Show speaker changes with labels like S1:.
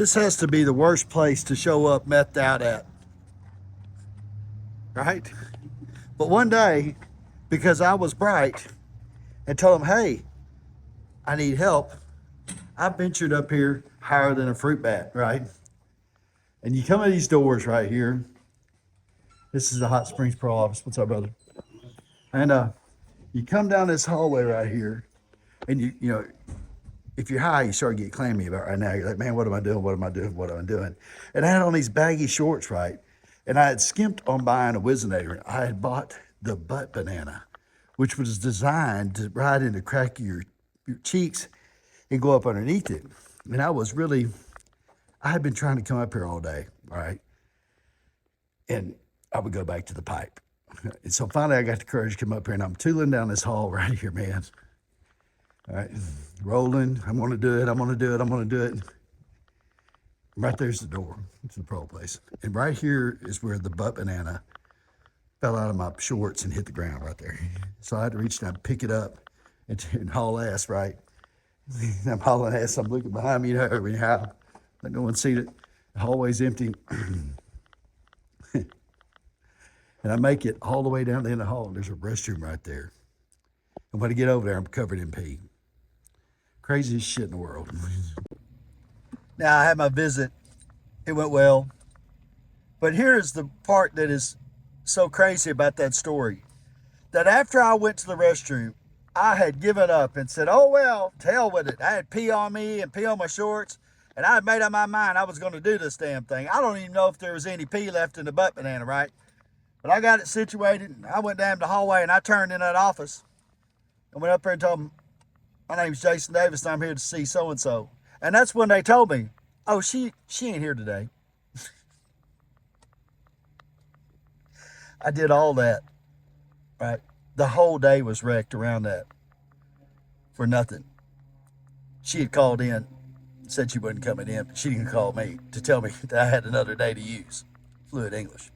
S1: This has to be the worst place to show up methed out at, right? But one day, because I was bright and told them, hey, I need help, I ventured up here higher than a fruit bat, right? And you come in these doors right here. This is the Hot Springs Pro office. What's up, brother? And you come down this hallway right here, and you know, if you're high, you start to get clammy about right now. You're like, man, what am I doing? What am I doing? What am I doing? And I had on these baggy shorts, right? And I had skimped on buying a Whizzinator. I had bought the butt banana, which was designed to ride in the crack of your cheeks and go up underneath it. And I had been trying to come up here all day, right? And I would go back to the pipe. And so finally I got the courage to come up here, and I'm tooling down this hall right here, man. All right, rolling. I'm gonna do it. I'm gonna do it. I'm gonna do it. Right there's the door to the pro place. And right here is where the butt banana fell out of my shorts and hit the ground right there. So I had to reach down, pick it up, and haul ass, right? I'm hauling ass. I'm looking behind me, anyhow. Like no one seen it. The hallway's empty. And I make it all the way down the end of the hall, and there's a restroom right there. And when I get over there, I'm covered in pee. Craziest shit in the world. Now, I had my visit. It went well. But here's the part that is so crazy about that story. That after I went to the restroom, I had given up and said, oh, well, to hell with it. I had pee on me and pee on my shorts, and I had made up my mind I was going to do this damn thing. I don't even know if there was any pee left in the butt banana, right? But I got it situated, and I went down the hallway, and I turned in that office. I went up there and told them, my name's Jason Davis, and I'm here to see so-and-so. And that's when they told me, oh, she ain't here today. I did all that, right? The whole day was wrecked around that for nothing. She had called in, said she wasn't coming in, but she didn't call me to tell me that I had another day to use fluid English.